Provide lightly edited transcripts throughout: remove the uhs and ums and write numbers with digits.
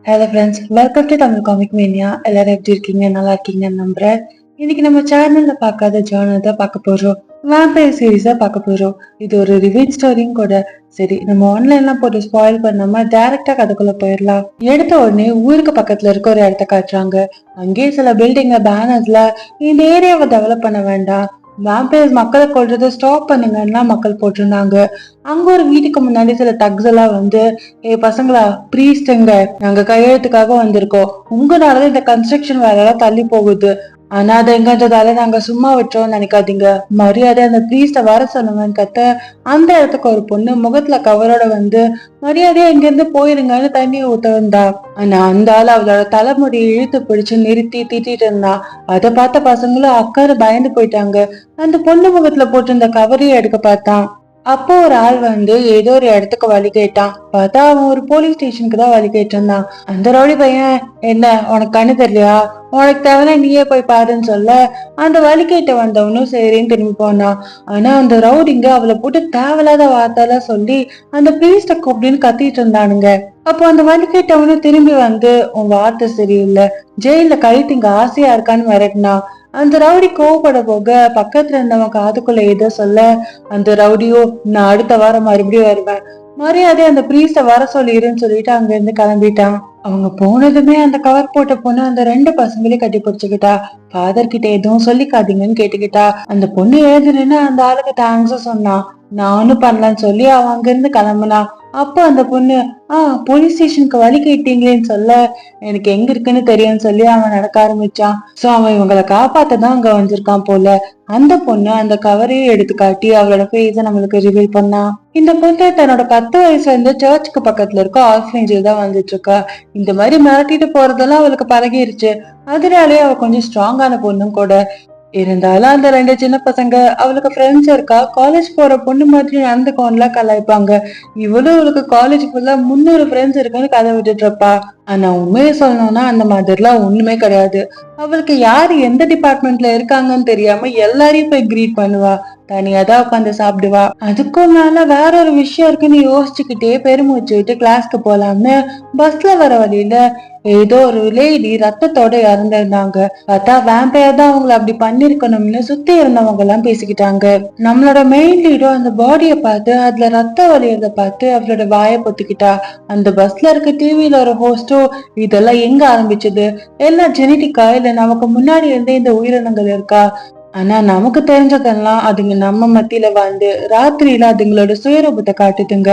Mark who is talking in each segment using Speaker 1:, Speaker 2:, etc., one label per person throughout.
Speaker 1: Hello friends, welcome to Tamil comic mania. எல்லாரும் எப்படி இருக்கீங்க? நல்லா இருக்கீங்கன்னு நம்புறேன். இன்னைக்கு நம்ம சேனல்ல பார்க்காத ஜானர் தான் பார்க்க போறோம். வேம்பயர் சீரீஸா பார்க்க போறோம். இது ஒரு ரிவெஞ்ச் ஸ்டோரியும் கூட. சரி, நம்ம ஆன்லைன்லாம் போட்டு ஸ்பாயில் பண்ணாம டைரக்டா கதைக்குள்ள போயிடலாம். எடுத்த உடனே ஊருக்கு பக்கத்துல இருக்க ஒரு இடத்த காட்டுறாங்க. அங்கேயே சில பில்டிங்க பேனர்ஸ்ல இந்த ஏரியாவை டெவலப் பண்ண வேண்டாம், வேம்பயர்ஸ் மக்களை கொல்றதை ஸ்டாப் பண்ணுங்கன்னா மக்கள் போட்டிருந்தாங்க. அங்க ஒரு வீட்டுக்கு முன்னாடி சில தக்ஸ் எல்லாம் வந்து, ஏ பசங்களா, பிரீஸ்டுங்க, நாங்க கையெழுத்துக்காக வந்திருக்கோம், உங்களாலதான் இந்த கன்ஸ்ட்ரக்ஷன் வேலை எல்லாம் தள்ளி போகுது, ஆனா அதை எங்கன்றதால நாங்க சும்மா விட்டுறோம்னு நினைக்காதீங்க, மரியாதை அந்த பிரீஸ்ட வர சொல்லுங்கன்னு கத்த, அந்த இடத்துக்கு ஒரு பொண்ணு முகத்துல கவரோட வந்து, மரியாதையா இங்க இருந்து போயிருங்கன்னு தண்ணி ஊத்த வந்தா. ஆனா அந்த ஆள் அவளோட தலைமுடியை இழுத்து பிடிச்சு நிறுத்தி திட்டிட்டு இருந்தா. அதை பார்த்த பசங்களும் அக்காரு பயந்து போயிட்டாங்க. அந்த பொண்ணு முகத்துல போட்டிருந்த கவரையும் எடுக்க பார்த்தான். அப்போ ஒரு ஆள் வந்து ஏதோ ஒரு இடத்துக்கு வழி கேட்டான். பார்த்தா அவன் ஒரு போலீஸ் ஸ்டேஷனுக்கு தான் வழி கேட்டு இருந்தான். அந்த ரவுடி பையன், என்ன உனக்கு கண்ணு தெரியலையா, உனக்கு தேவைன்னா நீயே போய் பாருன்னு சொல்ல, அந்த வழி கேட்ட வந்தவனும் சரின்னு திரும்பி போனான். ஆனா அந்த ரவுடிங்க அவளை போட்டு தேவையில்லாத வார்த்தைலாம் சொல்லி அந்த பிரீஸ்ட கூப்பிடுன்னு கத்திட்டு இருந்தானுங்க. அப்போ அந்த வழி கேட்டவனும் திரும்பி வந்து, உன் வார்த்தை சரியில்லை, ஜெயில கழித்து இங்க ஆசையா இருக்கான்னு மிரட்டினா. அந்த ரவுடி கோவப்பட போக பக்கத்துல இருந்தவன் காதுக்குள்ள ஏதோ சொல்ல, அந்த ரவுடியோ, நான் அடுத்த வாரம் மறுபடியும் வருவேன், மரியாதை அந்த பிரீஸ்ட வர சொல்லிருன்னு சொல்லிட்டு அங்க இருந்து கிளம்பிட்டான். அவங்க போனதுமே அந்த கவர் போட்ட பொண்ணு அந்த ரெண்டு பசங்களையும் கட்டி பிடிச்சுக்கிட்டா. ஃபாதர் கிட்ட எதுவும் சொல்லிக்காதீங்கன்னு கேட்டுக்கிட்டா. அந்த பொண்ணு எழுதுன்னு அந்த ஆளுக்கு தேங்க்ஸும் சொன்னான். நானும் பண்ணலான்னு சொல்லி அவன் அங்க இருந்து கிளம்புனா. அப்போ அந்த பொண்ணு, போலீஸ் ஸ்டேஷனுக்கு வழி கேட்டீங்களேன்னு சொல்ல, எனக்கு எங்க இருக்குன்னு தெரியும்னு சொல்லி அவன் நடக்க ஆரம்பிச்சான். சோ அவன் இவங்களை காப்பாத்ததான் அங்க வந்திருக்கான் போல. அந்த பொண்ணு அந்த கவரையும் எடுத்து காட்டி அவளோட ஃபேஸ நம்மளுக்கு ரிவீல் பண்ணா. இந்த பொண்ணு தன்னோட 10 வயசுல இருந்து சர்ச்சுக்கு பக்கத்துல இருக்க ஆர்ஃபனேஜ்ல தான் வந்துட்டு இருக்கா. இந்த மாதிரி மிரட்டிட்டு போறதெல்லாம் அவளுக்கு பழகிருச்சு. அதனாலேயே அவ கொஞ்சம் ஸ்ட்ராங்கான பொண்ணும் கூட. இருந்தாலும் அந்த ரெண்டு சின்ன பசங்க அவளுக்கு ஃப்ரெண்ட்ஸ் இருக்கா, காலேஜ் போற பொண்ணு மாதிரி நடந்துக்கோன்லாம் கலாய்ப்பாங்க. இவளும் அவளுக்கு காலேஜ் ஃபுல்லா 300 ஃப்ரெண்ட்ஸ் இருக்குன்னு கதை விட்டுட்டு இருப்பா. ஆனா உண்மையை சொல்லணும்னா அந்த மாதிரிலாம் ஒண்ணுமே கிடையாது. அவளுக்கு யாரு எந்த டிபார்ட்மெண்ட்ல இருக்காங்கன்னு தெரியாம எல்லாரையும் போய் கிரீட் பண்ணுவா. தனியா தான் உட்காந்து சாப்பிடுவா. அதுக்கும் மேல வேற ஒரு விஷயம் இருக்குன்னு யோசிச்சுக்கிட்டே பெருமூச்சு விட்டு கிளாஸ்க்கு போலாம்னு பஸ்ல வர வழியில ஏதோ ஒரு லேடி ரத்தத்தோட இறந்திருந்தாங்க. பார்த்தா வேம்பையர் தான் அவங்களை அப்படி பண்ணிருக்கணும்னு சுத்தி இருந்தவங்க எல்லாம் பேசிக்கிட்டாங்க. நம்மளோட மெயின் லீடும் அந்த பாடிய பார்த்து அதுல ரத்தம் வலியறத பார்த்து அவளோட வாயை பொத்துக்கிட்டா. அந்த பஸ்ல இருக்க டிவில ஒரு ஹோஸ்டோ, இதெல்லாம் எங்க ஆரம்பிச்சது, எல்லாம் ஜெனட்டிக்கா இல்ல நமக்கு முன்னாடி இருந்தே இந்த உயிரினங்கள் இருக்கா, ஆனா நமக்கு தெரிஞ்சதெல்லாம் அதுங்க நம்ம மத்தியில வந்து ராத்திரியில அதுங்களோட சுயரூபத்தை காட்டுதுங்க.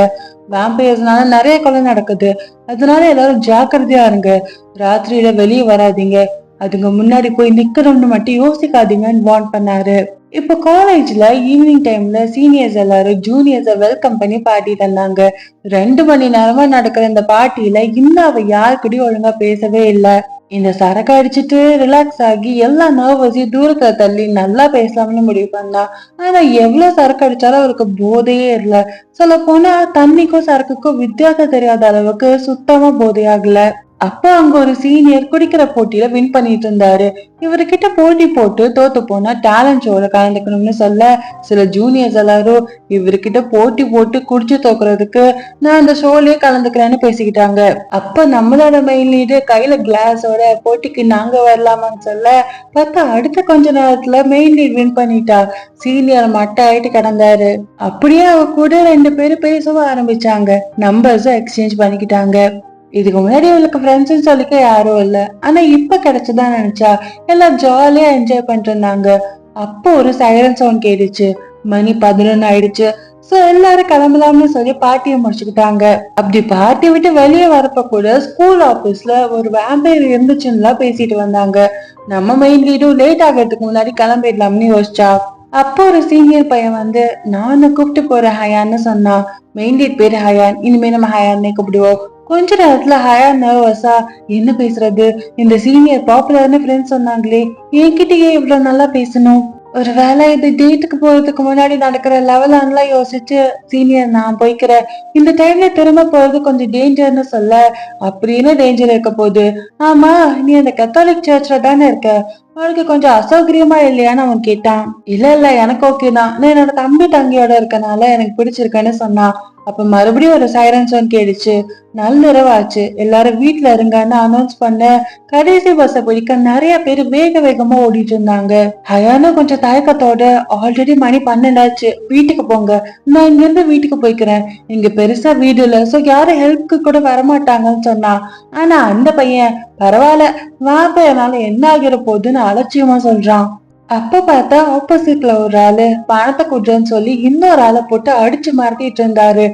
Speaker 1: வேம்பயர்ஸ்னால நிறைய கொலை நடக்குது, அதனால எல்லாரும் ஜாக்கிரதையா இருங்க, ராத்திரியில வெளியே வராதீங்க, அதுங்க முன்னாடி போய் நிக்கணும்னு மட்டும் யோசிக்காதீங்கன்னு வார்ன் பண்ணாரு. இப்ப காலேஜ்ல ஈவினிங் டைம்ல சீனியர்ஸ் எல்லாரும் ஜூனியர்ஸ வெல்கம் பண்ணி பாட்டி தந்தாங்க. 2 மணி நேரமா நடக்கிற இந்த பார்ட்டியில இன்னும் அவ யாருக்கிட்டையும் ஒழுங்கா பேசவே இல்லை. இந்த சரக்கு அடிச்சுட்டு ரிலாக்ஸ் ஆகி எல்லா நர்வஸையும் தூரத்துல தள்ளி நல்லா பேசலாம்னு முடிவு பண்ணா. ஆனா எவ்வளவு சரக்கு அடிச்சாலும் அவருக்கு போதையே இல்லை. சொல்ல போனா தண்ணிக்கும் சரக்குக்கும் வித்தியாசம் தெரியாத அளவுக்கு சுத்தமா போதையாகல. அப்ப அங்க ஒரு சீனியர் குடிக்கிற போட்டியில வின் பண்ணிட்டு இருந்தாரு. இவர்கிட்ட போட்டி போட்டு தோத்து போனா டேலண்ட் ஷோல கலந்துக்கணும்னு சொல்ல, சில ஜூனியர்ஸ் எல்லாரும் இவர்கிட்ட போட்டி போட்டு குடிச்சு தோக்குறதுக்கு நான் அந்த ஷோலயே கலந்துக்கிறேன்னு பேசிக்கிட்டாங்க. அப்ப நம்மளோட மெயின் லீடு கையில கிளாஸோட போட்டிக்கு நாங்க வரலாமான்னு சொல்ல, பார்த்தா அடுத்த கொஞ்ச நேரத்துல மெயின் லீட் வின் பண்ணிட்டா. சீனியர் மட்டை ஆயிட்டு கிடந்தாரு. அப்படியே அவ கூட 2 பேரும் பேசவும் ஆரம்பிச்சாங்க. நம்பர்ஸும் எக்ஸ்சேஞ்ச் பண்ணிக்கிட்டாங்க. இதுக்கு முன்னாடி அவளுக்கு ஃப்ரெண்ட்ஸ்ன்னு சொல்லிக்க யாரும் இல்ல. ஆனா இப்ப கிடைச்சதான் நினைச்சா. எல்லாம் ஜாலியா என்ஜாய் பண்ணிட்டு இருந்தாங்க. அப்போ ஒரு சைரன் சவுண்ட் கேட்டுச்சு. மணி 11 ஆயிடுச்சு. சோ எல்லாரும் கிளம்பலாம்னு சொல்லி பார்ட்டியை முடிச்சுக்கிட்டாங்க. அப்படி பார்ட்டி விட்டு வெளியே வரப்ப கூட ஸ்கூல் ஆபீஸ்ல ஒரு வேம்பயர் இருந்துச்சுன்னா பேசிட்டு வந்தாங்க. நம்ம மெயின் லீடும் லேட் ஆகிறதுக்கு முன்னாடி கிளம்பிடலாம்னு யோசிச்சா. அப்போ ஒரு சீனியர் பையன் வந்து, நான் கூப்பிட்டு போற ஹயான்னு சொன்னான். மெயின் லீட் பேரு ஹயான், இனிமே நம்ம ஹயான்னே கூப்பிடுவோம். கொஞ்ச நேரத்துல ஹயா நர்வஸா, என்ன பேசுறது, இந்த சீனியர் பாப்புலர்னு ஃப்ரெண்ட்ஸ் சொன்னாங்களே, என்கிட்டயே இவ்வளவு நல்லா பேசணும், ஒருவேளை இது டேட்டுக்கு போறதுக்கு முன்னாடி நடக்கிற லெவலான்லாம் யோசிச்சு, சீனியர் நான் போய்க்கிறேன், இந்த டைம்ல திரும்ப போறது கொஞ்சம் டேஞ்சர்னு சொல்ல, அப்படின்னு டேஞ்சர் இருக்க போகுது, ஆமா நீ அந்த கத்தாலிக் சர்ச்ல தானே இருக்க, அவனுக்கு கொஞ்சம் அசௌகரியமா இல்லையான்னு அவன் கேட்டான். இல்ல எனக்கு ஓகே தான், நான் என்னோட தம்பி தங்கியோட இருக்கனால எனக்கு பிடிச்சிருக்கேன்னு சொன்னான். அப்ப மறுபடியும் ஒரு சைரன் சவுண்ட் கேடுச்சு. நள்ளிரவாச்சு. எல்லாரும் வீட்டுல இருங்கன்னு அனௌன்ஸ் பண்ண கடைசி பஸ்ஸ பிடிக்க நிறைய பேர் வேக வேகமா ஓடிட்டு இருந்தாங்க. ஹயானும் கொஞ்சம் தயக்கத்தோட, ஆல்ரெடி மணி 12 வீட்டுக்கு போங்க, நான் இங்க இருந்து வீட்டுக்கு போய்க்கிறேன், இங்க பெருசா வீடு இல்ல, சோ யாரும் ஹெல்ப்க்கு கூட வரமாட்டாங்கன்னு சொன்னா. ஆனா அந்த பையன் பரவாயில்ல, வாப்பனால என்ன ஆகிற போகுதுன்னு அலட்சியமா சொல்றான். அப்ப பார்த்தா ஆப்போசிட்ல ஒரு ஆளு பணத்தை குடுறேன்னு சொல்லி இன்னொரு ஆளை போட்டு அடிச்சு மாட்டிட்டு இருந்தாரு.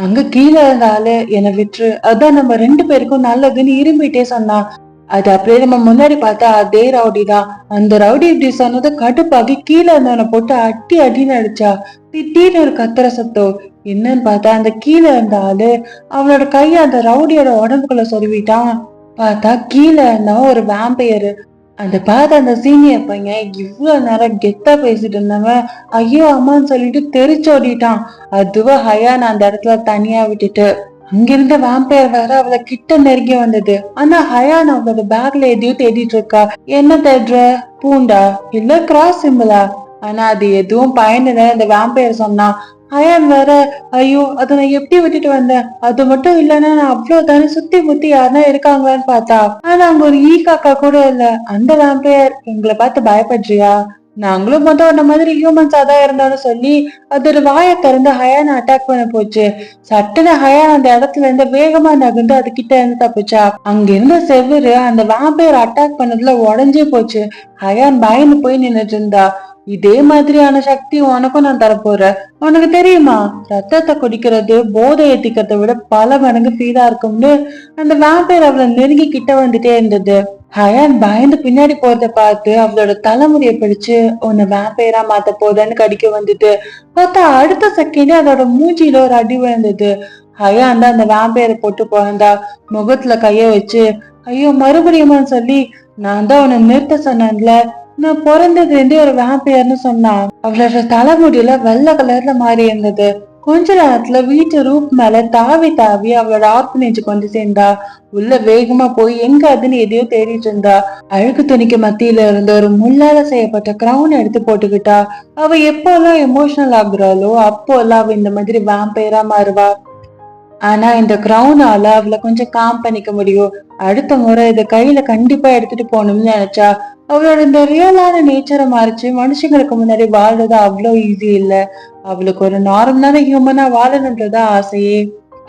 Speaker 1: அங்க கீழே இருந்த ஆளு என்னை விட்டுரு, அதான் நம்ம 2 பேருக்கும் நல்லதுன்னு இரும்பிட்டே சொன்னான். அது அப்படியே நம்ம முன்னாடி பார்த்தா அதே ரவுடி தான். அந்த ரவுடி இப்படி சொன்னது கடுப்பாகி கீழே இருந்தவனை போட்டு அடி அடின்னு அடிச்சா. திடீர்னு ஒரு கத்துற சத்தம். என்னன்னு பார்த்தா அந்த கீழே இருந்த ஆளு அவனோட கைய அந்த ரவுடியோட உடம்புக்குள்ள சொருவிட்டான். பார்த்தா கீழே இருந்தவன் ஒரு வேம்பையரு. அந்த பார்த்த அந்த சீனியர் பையன் இவ்வளவு நேரம் கெத்தா பேசிட்டு இருந்தவன் ஐயோ அம்மான்னு சொல்லிட்டு தெரிச்சோடிட்டான். அதுவா ஹயான் அந்த இடத்துல தனியா விட்டுட்டு. அங்கிருந்த வேம்பையர் வேற அவளை கிட்ட நெருங்கி வந்தது. ஆனா ஹயான் அவளோட பேக்ல எதையும் தேடிட்டு இருக்கா. என்ன தேடுற? பூண்டா இல்ல கிராஸ் சிம்பிளா? ஆனா அது எதுவும் பயனில்ல. அந்த வேம்பையர் சொன்னான். அயன் வேற ஐயோ அதை நான் எப்படி விட்டுட்டு வந்தேன், அது மட்டும் இல்லைன்னா நான் அவ்வளவு தானே சுத்தி முத்தி யாருன்னா இருக்காங்களான்னு பார்த்தா ஆனா அங்க ஒரு ஈ காக்கா கூட இல்ல. அந்த வேம்பையர் எங்களை பார்த்து பயப்படுறியா, நாங்களும் மொத்தம் அந்த மாதிரி ஹியூமன்ஸா தான் இருந்தோம்னு சொல்லி அதோட வாயை திறந்து ஹயானை அட்டாக் பண்ண போச்சு. சட்டுன்னு ஹயான் அந்த இடத்துல இருந்து வேகமா நகர்ந்து அது கிட்ட இருந்து தப்பிச்சா. அங்க இருந்த செவ்வறு அந்த வேம்பையர் அட்டாக் பண்ணதுல உடஞ்சே போச்சு. ஹயான் பயந்து போய் நின்னுட்டு இருந்தா. இதே மாதிரியான சக்தி உனக்கும் நான் தரப்போறேன். உனக்கு தெரியுமா, ரத்தத்தை குடிக்கிறது போதை ஏத்திக்கிறத விட பல மடங்கு ஃபீலா இருக்கும்னு அந்த வேம்பையர் அவளை நெருங்கி கிட்ட வந்துட்டே இருந்தது. ஹயான் பயந்து பின்னாடி போறத பார்த்து அவளோட தலைமுடியை பிடிச்சு உன்னை வேம்பையரா மாத்த போதன்னு கடிக்க வந்துட்டு பார்த்தா அடுத்த செகண்டே அதோட மூஞ்சியில ஒரு அடி விழுந்தது. ஹயான் தான் அந்த வேம்பையரை போட்டு போறந்தா. முகத்துல கைய வச்சு ஐயோ மறுபடியுமான்னு சொல்லி, நான் தான் உன்னை நிறுத்த சொன்னேன்ல, நான் பிறந்ததுல இருந்தே ஒரு வேம்பையர்னு சொன்னா. அவளோட தலைமுடியில வெள்ளை கலர்ல மாறி இருந்தது. கொஞ்ச நேரத்துல வீட்டு ரூப் மேல தாவி தாவி அவளோட ஆர்பனேஜுக்கு வந்து சேர்ந்தா. உள்ள வேகமா போய் எங்க அதுன்னு எதையோ தேடிட்டு இருந்தா. அழுக்கு துணிக்கு மத்தியில இருந்த ஒரு முள்ளால செய்யப்பட்ட கிரவுன் எடுத்து போட்டுக்கிட்டா. அவ எப்போல்லாம் எமோஷனல் ஆகுறாளோ அப்போல்லாம் அவ இந்த மாதிரி வேம்பையரா மாறுவா. ஆனா இந்த கிரவுனால அவளை கொஞ்சம் காம் பண்ணிக்க முடியும். அடுத்த முறை இதை கையில கண்டிப்பா எடுத்துட்டு போகணும்னு நினைச்சா. அவளோட இந்த ரியலான நேச்சரை மாறிச்சு மனுஷங்களுக்கு முன்னாடி வாழ்றது அவ்வளவு ஈஸி இல்ல. அவளுக்கு ஒரு நார்மலான ஹியூமனா வாழணுன்றதா ஆசையே.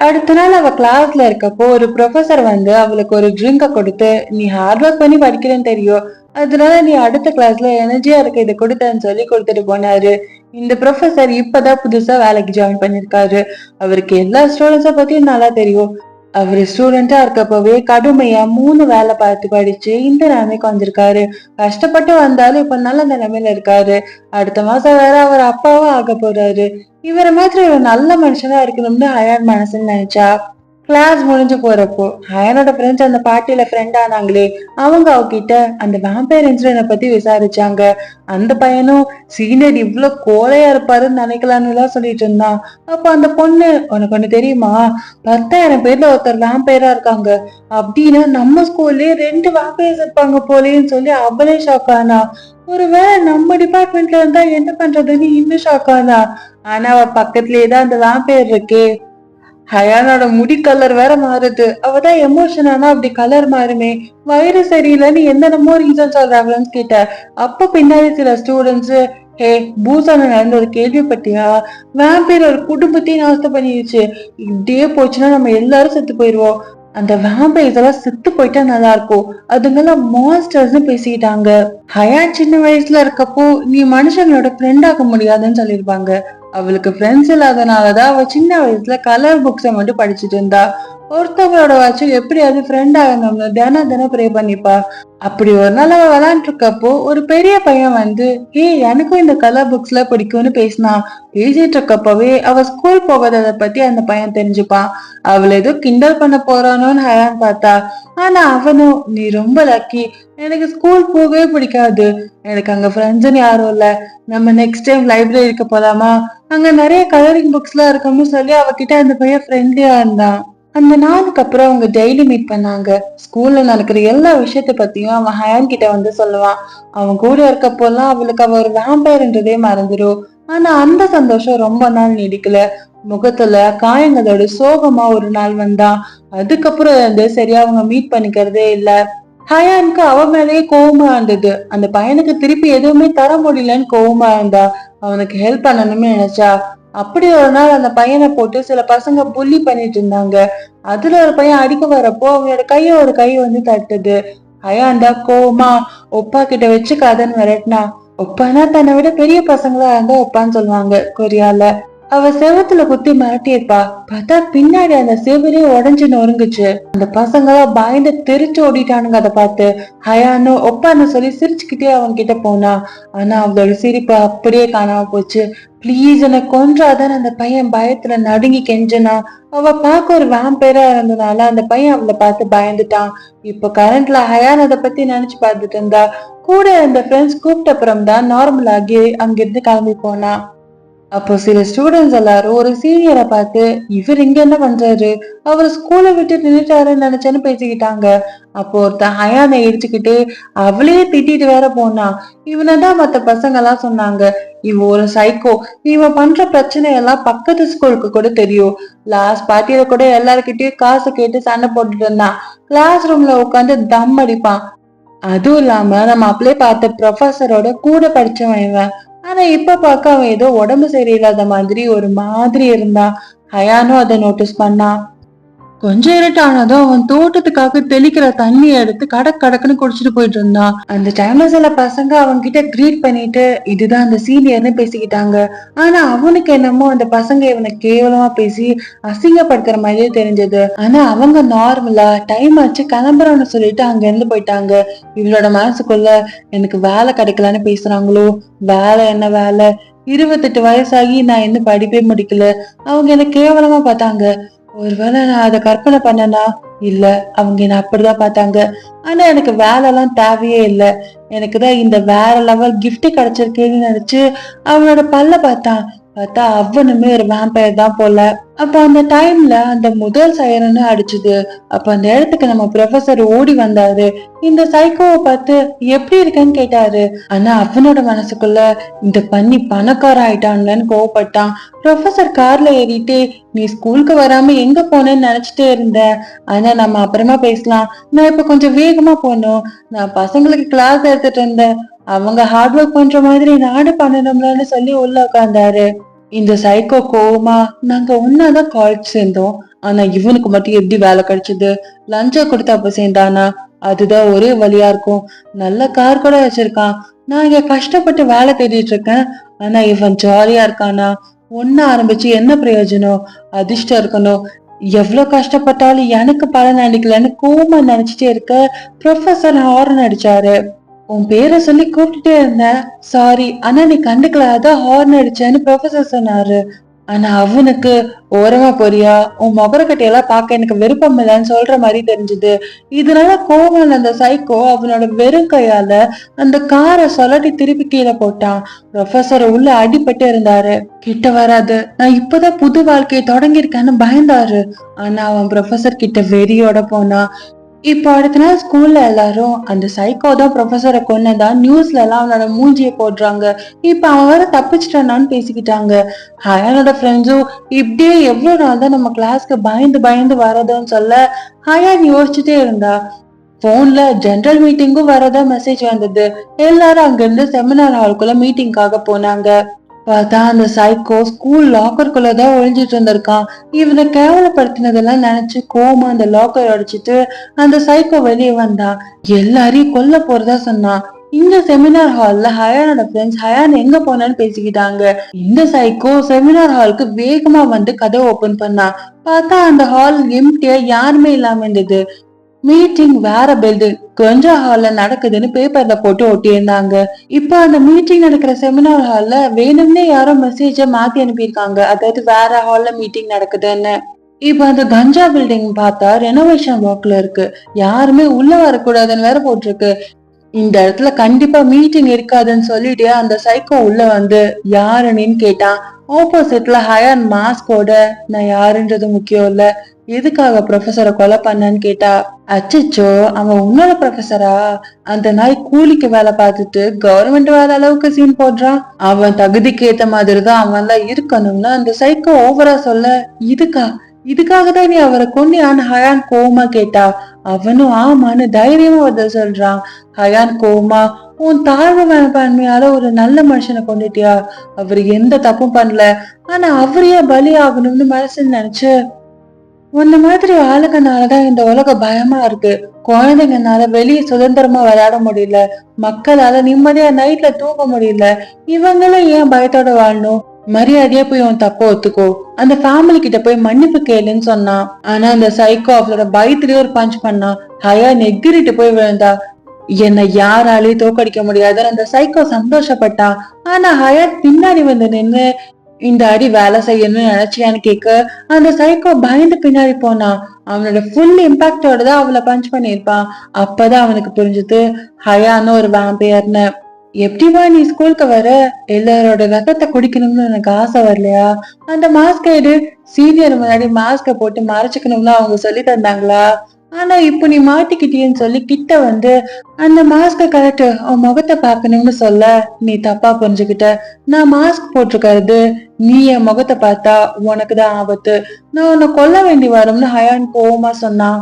Speaker 1: அடுத்த நாள் அவ கிளாஸ்ல இருக்கப்போ ஒரு ப்ரொஃபசர் வந்து அவளுக்கு ஒரு ட்ரிங்க கொடுத்து, நீ ஹார்ட் ஒர்க் பண்ணி படிக்கிறேன்னு தெரியும், அதனால நீ அடுத்த கிளாஸ்ல எனர்ஜியா இருக்க இதை கொடுத்தேன்னு சொல்லி கொடுத்துட்டு போனாரு. இந்த ப்ரொஃபசர் இப்பதான் புதுசா வேலைக்கு ஜாயின் பண்ணிருக்காரு. அவருக்கு எல்லா ஸ்டூடெண்ட்ஸ பத்தியும் நல்லா தெரியும். அவரு ஸ்டூடெண்டா இருக்கப்பவே கடுமையா 3 வேலை பார்த்து படிச்சு இந்த நிலைமைக்கு வந்திருக்காரு. கஷ்டப்பட்டு வந்தாலும் இப்ப நல்ல நிலைமையில இருக்காரு. அடுத்த மாசம் வேற அவர் அப்பாவும் ஆக போறாரு. இவரை மாதிரி ஒரு நல்ல மனுஷனா இருக்கணும்னு ஹயான் மனசுன்னு நினைச்சா. கிளாஸ் முடிஞ்சு போறப்போ ஹயானோட ஃப்ரெண்ட்ஸ் அந்த பார்ட்டியில ஃப்ரெண்ட் ஆனாங்களே, அவங்க அவகிட்ட அந்த வேம்பயர் இன்சிடென்ட பத்தி விசாரிச்சாங்க. அந்த பையனும் சீனியர் இவ்வளவு கோலையா இருப்பாருன்னு நினைக்கலான்னு எல்லாம் சொல்லிட்டு இருந்தான். அப்ப அந்த பொண்ணு, உனக்கு ஒண்ணு தெரியுமா, 10,000 பேர்ல ஒருத்தர் வேம்பயரா இருக்காங்க, அப்படின்னா நம்ம ஸ்கூல்லயே 2 வேம்பயர்ஸ் இருப்பாங்க போலேன்னு சொல்லி அவளே ஷாக் ஆனா. ஒருவேளை நம்ம டிபார்ட்மெண்ட்ல இருந்தா என்ன பண்றதுன்னு இன்னும் ஷாக் ஆனா. ஆனா அவ பக்கத்துலயேதான் அந்த வேம்பயர் இருக்கே. ஹயானோட முடி கலர் வேற மாறுது. அவதான் எமோஷன் ஆனா அப்படி கலர் மாறுமே, வயிறு சரியில்லைன்னு என்னென்னமோ ரீசன் சொல்றாங்கன்னு கேட்ட. அப்ப பின்னாடி சில ஸ்டூடெண்ட்ஸ், ஹே பூசான நடந்த ஒரு கேள்விப்பட்டியா, வேம்பயர் ஒரு குடும்பத்தையும் நாசம் பண்ணிடுச்சு, இப்படியே போச்சுன்னா நம்ம எல்லாரும் செத்து போயிருவோம், அந்த வேம்பயர்ஸ் எல்லாம் செத்து போயிட்டா நல்லா இருக்கும், அதுங்கெல்லாம் மான்ஸ்டர்ஸ்னு பேசிட்டாங்க. ஹயான் சின்ன வயசுல இருக்கப்போ நீ மனுஷங்களோட ஃப்ரெண்ட் ஆக முடியாதுன்னு சொல்லிருப்பாங்க. அவளுக்கு ஃப்ரெண்ட்ஸ் இல்லாதனாலதான் அவ சின்ன வயசுல கலர் புக்ஸை மட்டும் படிச்சுட்டு இருந்தா. ஒருத்தவங்களோட வச்சு எப்படியாவது ஃப்ரெண்ட் ஆகணும்னு தினம் தினம் ப்ரே பண்ணிப்பா. அப்படி ஒரு நாள் அவ விளையாண்டு இருக்கப்போ ஒரு பெரிய பையன் வந்து, எனக்கும் இந்த கலர் புக்ஸ்ல பிடிக்கும்னு பேசினான். பேசிட்டு இருக்கப்பவே அவ ஸ்கூல் போகாதத பத்தி அந்த பையன் தெரிஞ்சுப்பான். அவளை ஏதோ கிண்டல் பண்ண போறானோன்னு ஹயான் பார்த்தா. ஆனா அவனும், நீ ரொம்ப லக்கி, எனக்கு ஸ்கூல் போகவே பிடிக்காது, எனக்கு அங்க ஃப்ரெண்ட்ஸ்ன்னு யாரும் இல்ல, நம்ம நெக்ஸ்ட் டைம் லைப்ரரிக்கு போலாமா, அங்க நிறைய கலரிங் புக்ஸ் எல்லாம் இருக்கும்னு சொல்லி அவகிட்ட அந்த பையன் ஃப்ரெண்ட்லியா இருந்தான். அந்த நாளுக்கு அப்புறம் அவங்க டெய்லி மீட் பண்ணாங்க. ஸ்கூல்ல நடக்கிற எல்லா விஷயத்த பத்தியும் அவன் ஹயான் கிட்ட வந்து சொல்லுவான். அவன் கூட இருக்கப்போலாம் அவளுக்கு அவ ஒரு வேம்பயர்ன்றதே மறந்துடும். ஆனா அந்த சந்தோஷம் ரொம்ப நாள் நீடிக்கல. முகத்துல காயங்களோட சோகமா ஒரு நாள் வந்தான். அதுக்கப்புறம் வந்து சரியா அவங்க மீட் பண்ணிக்கிறதே இல்ல. ஹயானுக்கு அவ மேலேயே கோவமா இருந்தது. அந்த பையனுக்கு திருப்பி எதுவுமே தர முடியலன்னு கோவமா இருந்தா. அவனுக்கு ஹெல்ப் பண்ணணும்னு நினைச்சா. அப்படி ஒரு நாள் அந்த பையனை போட்டு சில பசங்க புள்ளி பண்ணிட்டு இருந்தாங்க. அதுல ஒரு பையன் அடிக்க வரப்போ அவனோட ஒரு கை வந்து தட்டுது. ஹயான் தான் கோவமா ஒப்பா கிட்ட வச்சுக்காதன்னு விரட்டினா. ஒப்பானா தன்னை விட பெரிய பசங்களா இருந்தா ஒப்பான்னு சொல்லுவாங்க கொரியால. அவ செவத்துல குத்தி மிரட்டியிருப்பா. பார்த்தா பின்னாடி அந்த செவரே உடஞ்சு நொறுங்குச்சு. அந்த பசங்க பயந்து தெரிச்சு ஓடிட்டானுங்க. அதை பார்த்து ஹயானு ஒப்பான்னு சொல்லி சிரிச்சுக்கிட்டே அவங்க கிட்ட போனா. ஆனா அவளோட சிரிப்பு அப்படியே காணாம போச்சு. பிளீஸ் எனக்கு கொன்றாதான் அந்த பையன் பயத்துல நடுங்கி கெஞ்சனா. அவ பார்க்க ஒரு வேம்பேரா இருந்ததுனால அந்த பையன் அவளை பார்த்து பயந்துட்டான். இப்ப கரண்ட்ல ஹயான் அதை பத்தி நினைச்சு பார்த்துட்டு இருந்தா. கூட இருந்த ஃப்ரெண்ட்ஸ் கூப்பிட்ட அப்புறம் தான் நார்மல் ஆகி அங்கிருந்து கிளம்பி போனா. அப்போ சில ஸ்டூடெண்ட்ஸ் எல்லாரும் ஒரு சீனியரை பார்த்து இவர் இங்க என்ன பண்றாரு, அவர் ஸ்கூலை விட்டு நின்றுட்டாருன்னு நினைச்சேன்னு பேசிக்கிட்டாங்க. அப்போ ஒருத்தன் ஹயானை இடிச்சுக்கிட்டு அவளே திட்டிட்டு வேற போனா. இவனதான் மத்த பசங்க எல்லாம் சொன்னாங்க, இவன் ஒரு சைக்கோ, இவன் பண்ற பிரச்சனை எல்லாம் பக்கத்து ஸ்கூலுக்கு கூட தெரியும். லாஸ்ட் பார்ட்டியில கூட எல்லாருக்கிட்டையும் காசு கேட்டு சண்டை போட்டுட்டு இருந்தான். கிளாஸ் ரூம்ல உட்காந்து தம் அடிப்பான். அதுவும் இல்லாம நம்ம அப்படியே பார்த்த ப்ரொஃபஸரோட கூட படிச்சவன் இவன். ஆனா இப்ப பார்க்க அவன் ஏதோ உடம்பு சரியில்லாத மாதிரி ஒரு மாதிரி இருந்தான். ஹயானும் அதை நோட்டீஸ் பண்ணா. கொஞ்சம் இருட்டானதும் அவன் தோட்டத்துக்காக தெளிக்கிற தண்ணியை எடுத்து கடக்குன்னு குடிச்சிட்டு போயிட்டு இருந்தான். அந்த டைம்ல சில பசங்க அவங்க கிட்ட க்ரீட் பண்ணிட்டு இதுதான் அந்த சீனியர்னு பேசிக்கிட்டாங்க. ஆனா அவனுக்கு என்னமோ அந்த பசங்க இவனை கேவலமா பேசி அசிங்கப்படுத்துற மாதிரியே தெரிஞ்சது. ஆனா அவங்க நார்மலா டைம் ஆச்சு கிளம்புறோம்னு சொல்லிட்டு அங்க இருந்து போயிட்டாங்க. இவளோட மனசுக்குள்ள எனக்கு வேலை கிடைக்கலன்னு பேசுறாங்களோ, வேலை என்ன வேலை, 28 வயசாகி நான் இன்னும் படிப்பே முடிக்கல, அவங்க என்ன கேவலமா பார்த்தாங்க. ஒருவேளை நான் அதை கற்பனை பண்ணனா, இல்ல அவங்க என்ன அப்படிதான் பார்த்தாங்க. ஆனா எனக்கு வேலை எல்லாம் தேவையே இல்லை. எனக்குதான் இந்த வேற லெவல் கிஃப்ட் கிடைச்சிருக்கேன்னு நினைச்சு அவனோட பல்ல பார்த்தான். பார்த்தா அவனுமே ஒரு வேம்பயர் தான் போல. அப்ப அந்த டைம்ல அந்த முதல் சைரன்னு அடிச்சுது. அப்ப அந்த இடத்துக்கு நம்ம ப்ரொஃபசர் ஓடி வந்தாரு. இந்த சைக்கோவை பார்த்து எப்படி இருக்கேன்னு கேட்டாரு. ஆனா அவனோட மனசுக்குள்ள இந்த பண்ணி பணக்கார ஆயிட்டான்லன்னு கோவப்பட்டான். ப்ரொஃபசர் கார்ல ஏறிட்டு நீ ஸ்கூலுக்கு வராம எங்க போனேன்னு நினைச்சிட்டே இருந்தேன். ஆனா நம்ம அப்புறமா பேசலாம். நான் இப்ப கொஞ்சம் வேகமா போனோம். நான் பசங்களுக்கு கிளாஸ் எடுத்துட்டு இருந்தேன். அவங்க ஹார்ட் ஒர்க் பண்ற மாதிரி நானும் பண்ணணும்லன்னு சொல்லி உள்ள உட்கார்ந்தாரு. இந்த சைக்கோ கோவமா நாங்க ஒன்னாதான் காலேஜ் சேர்ந்தோம். ஆனா இவனுக்கு மட்டும் எப்படி வேலை கிடைச்சது, லஞ்சம் கொடுத்து அப்ப சேர்ந்தானா, அதுதான் ஒரே வழியா இருக்கும். நல்ல கார் கூட வச்சிருக்கான். நான் இங்க கஷ்டப்பட்டு வேலை தேடிட்டு இருக்கேன். ஆனா இவன் ஜாலியா இருக்கானா, ஒன்னு ஆரம்பிச்சு என்ன பிரயோஜனம், அதிர்ஷ்டம் இருக்கணும். எவ்வளவு கஷ்டப்பட்டாலும் எனக்கு பலன் அடிக்கலன்னு கோவமா நினைச்சிட்டே இருக்க ப்ரொஃபசர் ஹார்ன் அடிச்சாரு. உன் பேரை சொல்லி கூப்பிட்டுட்டே இருந்தேன், சாரி, ஆனா நீ கண்டுக்கல, அதான் ஹார்ன் அடிச்சேன்னு ப்ரொஃபசர் சொன்னாரு. ஆனா அவனுக்கு ஓரமா போறியா, உன் முகரக்கட்டையெல்லாம் பார்க்க எனக்கு விருப்பம் இல்லைன்னு சொல்ற மாதிரி தெரிஞ்சுது. இதனால கோவம் அந்த சைக்கோ அவனோட வெறும் கையால அந்த காரை சொல்லட்டி திருப்பி கீழே போட்டான். ப்ரொஃபசர் உள்ள அடிபட்டு இருந்தாரு. கிட்ட வராது, நான் இப்பதான் புது வாழ்க்கையை தொடங்கியிருக்கேன்னு பயந்தாரு. ஆனா அவன் ப்ரொஃபசர் கிட்ட வெறியோட போனா. இப்போ அடுத்த நாள் ஸ்கூல்ல எல்லாரும் அந்த சைக்கோ தான் ப்ரொஃபஸரை கொன்னதான் நியூஸ்ல எல்லாம் அவனோட மூஞ்சியை போடுறாங்க. இப்ப அவன் வேற தப்பிச்சிட்டானான்னு பேசிக்கிட்டாங்க. ஹயானோட ஃப்ரெண்ட்ஸும் இப்படியே எவ்வளவு நாள் தான் நம்ம கிளாஸ்க்கு பயந்து பயந்து வரதுன்னு சொல்ல ஹயான் யோசிச்சுட்டே இருந்தா. போன்ல ஜெனரல் மீட்டிங்கும் வரதா மெசேஜ் வந்தது. எல்லாரும் அங்கிருந்து செமினார் ஹாலுக்குள்ள மீட்டிங்காக போனாங்க. பார்த்தா அந்த சைக்கோ ஸ்கூல் லாக்கருக்குள்ளதான் ஒழிஞ்சிட்டு இருந்திருக்கான். இவனை கேவலப்படுத்தினதெல்லாம் நினைச்சு கோமா அந்த லாக்கர் அடிச்சுட்டு அந்த சைக்கோ வெளியே வந்தான். எல்லாரையும் கொல்ல போறதா சொன்னான். இந்த செமினார் ஹால்ல ஹயானோட ஃப்ரெண்ட்ஸ் ஹயான் எங்க போனான்னு பேசிக்கிட்டாங்க. இந்த சைக்கோ செமினார் ஹாலுக்கு வேகமா வந்து கதவை ஓபன் பண்ணான். பார்த்தா அந்த ஹால் எம்டியா யாருமே இல்லாம இருந்தது. மீட்டிங் வேற பில்டிங் கொஞ்சம் ஹால்ல நடக்குதுன்னு பேப்பர்ல போட்டு ஒட்டி இருந்தாங்க. இப்ப அந்த மீட்டிங் நடக்கிற செமினார் ஹால்ல வேணும்னே யாரோ மெசேஜ மாத்தி அனுப்பியிருக்காங்க. அதாவது வேற ஹால்ல மீட்டிங் நடக்குதுன்னு. இப்ப அந்த கஞ்சா பில்டிங் பார்த்தா ரெனோவேஷன் ஒர்க்ல இருக்கு. யாருமே உள்ள வரக்கூடாதுன்னு வேற போட்டிருக்கு. இந்த இடத்துல கண்டிப்பா மீட்டிங் இருக்காதுன்னு சொல்லிட்டு அந்த சைக்கோ உள்ள வந்து யாருன்னு கேட்டான். ஆப்போசிட்ல ஹயான் மாஸ்கோட நான் யாருன்றது முக்கியம் இல்ல, எதுக்காக ப்ரொஃபஸரை கொலை பண்ணன்னு கேட்டா. அச்சச்சோ, அவன் உன்னோட ப்ரொஃபஸரா? அந்த நாய் கூலிக்கு வேலை பார்த்துட்டு கவர்மெண்ட் வேலை அளவுக்கு சீன் போடுறான். அவன் தகுதிக்கு ஏத்த மாதிரிதான் அவன் தான் இருக்கணும்னு அந்த சைக்கோ ஓவரா சொல்ல, இதுக்காக தான் நீ அவரை கொன்னியான்னு ஹயான் கோவமா கேட்டா. அவனும் ஆமான்னு தைரியமா பதில் சொல்றான். ஹயான் கோவமா, உன் தாழ்வு மனப்பான்மையால ஒரு நல்ல மனுஷனை கொண்டுட்டியா? அவரு எந்த தப்பும் பண்ணல, ஆனா அவரையே பலி ஆகணும்னு மனசுல நினைச்சு உன்ன மாதிரி ஆளுங்கனாலதான் இந்த உலகம் பயமா இருக்கு. குழந்தைங்கனால வெளியே சுதந்திரமா விளையாட முடியல, மக்களால நிம்மதியா நைட்ல தூங்க முடியல. இவங்களும் ஏன் பயத்தோட வாழணும்? மரியாதையா போய் உன் தப்ப ஒத்துக்கோ, அந்த ஃபேமிலி கிட்ட போய் மன்னிப்பு கேளுன்னு சொன்னான். ஆனா அந்த சைக்கோ அவளோட பயத்திலேயே ஒரு பஞ்ச் பண்ணான். ஹயா நெகிரிட்டு போய் விழுந்தா. என்னை யாராலையும் தோக்கடிக்க முடியாதுன்னு அந்த சைக்கோ சந்தோஷப்பட்டான். ஆனா ஹயாத் பின்னாடி வந்து நின்னு இந்த அடி வேலை செய்யணும்னு நினைச்சியான்னு கேட்க அந்த சைக்கோ பயந்து பின்னாடி போனான். அவனோட ஃபுல் இம்பாக்டோட தான் அவளை பஞ்ச் பண்ணிருப்பான். அப்பதான் அவனுக்கு புரிஞ்சது ஹயான்னு ஒரு வேம்பையர்னு. எப்படிவா நீ ஸ்கூலுக்கு வர? எல்லாரோட ரத்தத்தை குடிக்கணும்னு எனக்கு ஆசை வரலையா? அந்த மாஸ்க் எடு. சீனியர் முன்னாடி மாஸ்க போட்டு மறைச்சுக்கணும்னு அவங்க சொல்லி தந்தாங்களா? ஆனா இப்ப நீ மாட்டிக்கிட்டியன்னு சொல்லி கிட்ட வந்து அந்த மாஸ்க கரெக்ட் உன் முகத்தை பாக்கணும்னு சொல்ல நீ தப்பா புரிஞ்சுக்கிட்ட. நான் மாஸ்க் போட்டிருக்கிறது நீ என் முகத்தை பார்த்தா உனக்குதான் ஆபத்து, நான் உன்னை கொல்ல வேண்டி வரும்னு ஹயான் கோவமா சொன்னான்.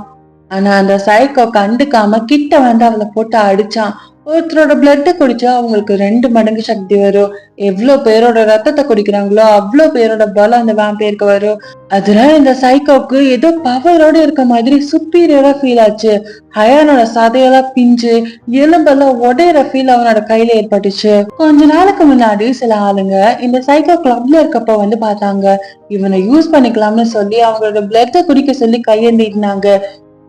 Speaker 1: ஆனா அந்த சைக்கோ கண்டுக்காம கிட்ட வந்து அவளை போட்டு அடிச்சான். ஒருத்தரோட பிளட் குடிச்சா அவங்களுக்கு 2 மடங்கு சக்தி வரும். எவ்வளவு பேரோட ரத்தத்தை குடிக்கிறாங்களோ அவ்வளவு பேரோட பலம் அந்த வேம்பையருக்கு வரும். அதனால இந்த சைக்கோக்கு ஏதோ பவரோட இருக்க மாதிரி சுப்பீரியரா ஃபீல் ஆச்சு. ஹயானோட சதையெல்லாம் பிஞ்சு எலும்பெல்லாம் உடையிற ஃபீல் அவனோட கையில ஏற்பட்டுச்சு. கொஞ்ச நாளுக்கு முன்னாடி சில ஆளுங்க இந்த சைக்கோ கிளப்ல இருக்கப்ப வந்து பார்த்தாங்க. இவனை யூஸ் பண்ணிக்கலாம்னு சொல்லி அவங்களோட பிளட்ட குடிக்க சொல்லி கையேந்தினாங்க.